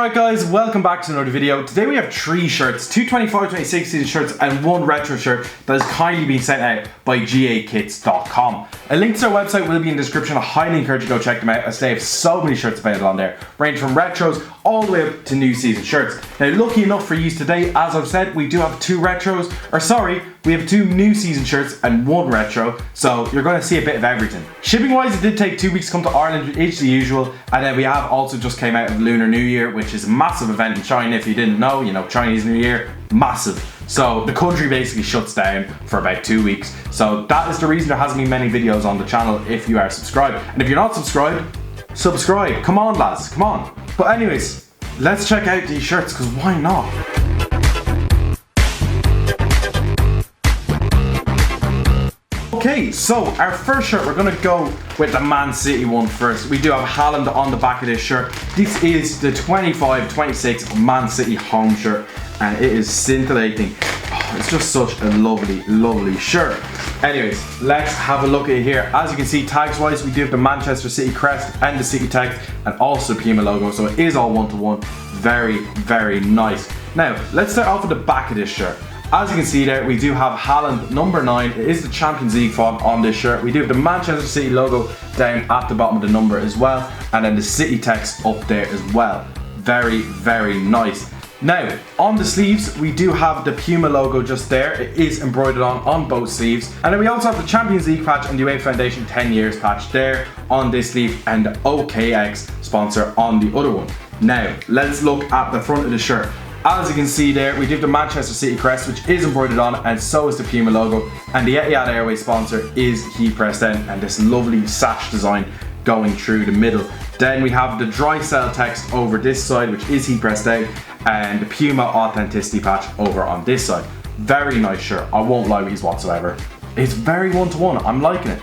Alright guys, welcome back to another video. Today we have 3 shirts, 2 25-26 season shirts and 1 retro shirt that has kindly been sent out by GAKITS.com. A link to their website will be in the description. I highly encourage you to go check them out as they have so many shirts available on there, ranging from retros all the way up to new season shirts. Now lucky enough for you today, as I've said, we do have 2 retros, or sorry, we have 2 new season shirts and 1 retro, so you're going to see a bit of everything. Shipping wise, it did take 2 weeks to come to Ireland, it's the usual, and then we have also just came out of Lunar New Year, which is a massive event in China. If you didn't know, you know, Chinese New Year, massive. So the country basically shuts down for about 2 weeks. So that is the reason there hasn't been many videos on the channel if you are subscribed. And if you're not subscribed, subscribe. Come on lads, come on. But anyways, let's check out these shirts, because why not? Okay, so our first shirt, we're going to go with the Man City one first. We do have Haaland on the back of this shirt. This is the 25-26 Man City home shirt, and it is scintillating. Oh, it's just such a lovely, lovely shirt. Anyways, let's have a look at it here. As you can see, tags wise, we do have the Manchester City crest and the City text, and also Puma logo, so it is all one-to-one. Very, very nice. Now, let's start off with the back of this shirt. As you can see there, we do have Haaland number 9. It is the Champions League font on this shirt. We do have the Manchester City logo down at the bottom of the number as well, and then the City text up there as well. Very, very nice. Now, on the sleeves, we do have the Puma logo just there. It is embroidered on both sleeves. And then we also have the Champions League patch and the UEFA Foundation 10 years patch there on this sleeve, and the OKX sponsor on the other one. Now, let's look at the front of the shirt. As you can see there, we do have the Manchester City crest, which is embroidered on, and so is the Puma logo. And the Etihad Airways sponsor is heat pressed in, and this lovely sash design going through the middle. Then we have the dry cell text over this side, which is heat pressed out, and the Puma authenticity patch over on this side. Very nice shirt, I won't lie with you whatsoever. It's very one-to-one, I'm liking it.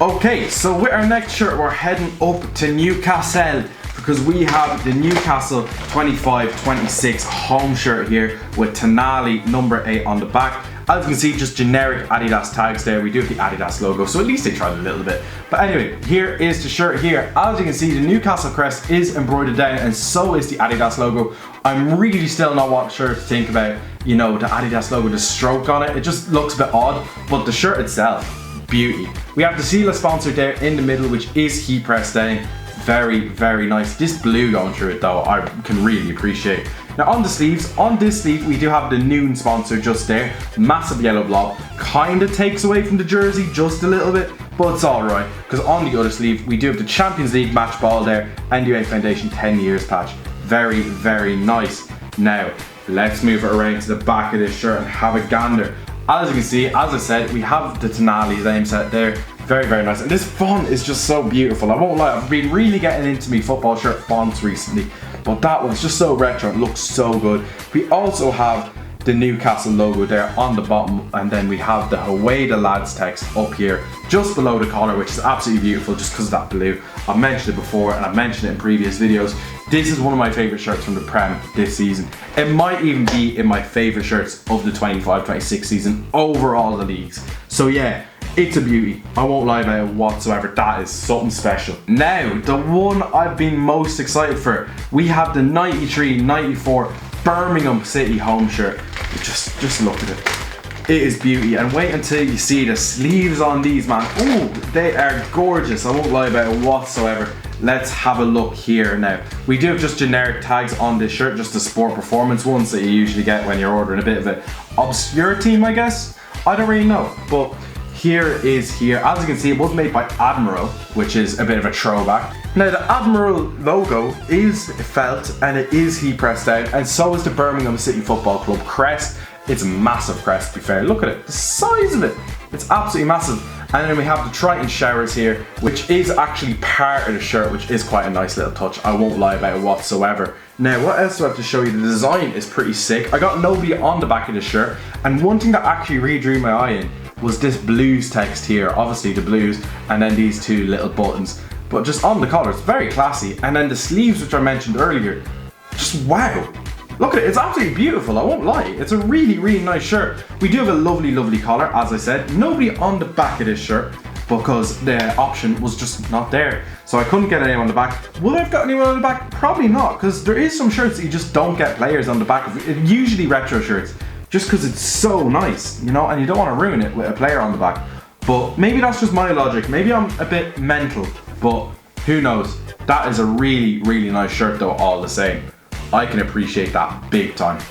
Okay, so with our next shirt, we're heading up to Newcastle, because we have the Newcastle 25-26 home shirt here with Tonali number 8 on the back. As you can see, just generic Adidas tags there. We do have the Adidas logo, so at least they tried a little bit. But anyway, here is the shirt here. As you can see, the Newcastle crest is embroidered down, and so is the Adidas logo. I'm really still not sure to think about, you know, the Adidas logo, the stroke on it. It just looks a bit odd, but the shirt itself, beauty. We have the Sela sponsor there in the middle, which is heat pressed down. Very, very nice. This blue going through it though, I can really appreciate. Now on the sleeves, on this sleeve we do have the Noon sponsor just there. Massive yellow blob. Kinda takes away from the jersey just a little bit, but it's alright, because on the other sleeve we do have the Champions League match ball there and UEFA Foundation 10 years patch. Very, very nice. Now, let's move it around to the back of this shirt and have a gander. As you can see, as I said, we have the Tonali name set there. Very, very nice. And this font is just so beautiful. I won't lie, I've been really getting into me football shirt fonts recently, but that one's just so retro. It looks so good. We also have the Newcastle logo there on the bottom, and then we have the Away the Lads text up here just below the collar, which is absolutely beautiful just because of that blue. I've mentioned it before and I've mentioned it in previous videos. This is one of my favourite shirts from the Prem this season. It might even be in my favourite shirts of the 25-26 season over all the leagues. So yeah, it's a beauty. I won't lie about it whatsoever. That is something special. Now, the one I've been most excited for. We have the 93-94 Birmingham City home shirt. Just look at it. It is beauty. And wait until you see the sleeves on these, man. Oh, they are gorgeous. I won't lie about it whatsoever. Let's have a look here now. We do have just generic tags on this shirt, just the sport performance ones that you usually get when you're ordering a bit of an obscure team, I guess. I don't really know, but here. As you can see, it was made by Admiral, which is a bit of a throwback. Now the Admiral logo is felt and it is heat pressed out, and so is the Birmingham City Football Club crest. It's a massive crest, to be fair. Look at it, the size of it. It's absolutely massive. And then we have the Triton showers here, which is actually part of the shirt, which is quite a nice little touch. I won't lie about it whatsoever. Now, what else do I have to show you? The design is pretty sick. I got nobody on the back of the shirt, and one thing that actually really drew my eye in was this blues text here. Obviously the blues, and then these 2 little buttons. But just on the collar, it's very classy. And then the sleeves, which I mentioned earlier, just wow. Look at it, it's absolutely beautiful, I won't lie. It's a really, really nice shirt. We do have a lovely, lovely collar, as I said. Nobody on the back of this shirt. because the option was just not there. So I couldn't get a name on the back. Would I have got anyone on the back? Probably not, because there is some shirts that you just don't get players on the back of. Usually retro shirts, just because it's so nice, you know, and you don't want to ruin it with a player on the back. But maybe that's just my logic. Maybe I'm a bit mental, but who knows? That is a really, really nice shirt though, all the same. I can appreciate that big time.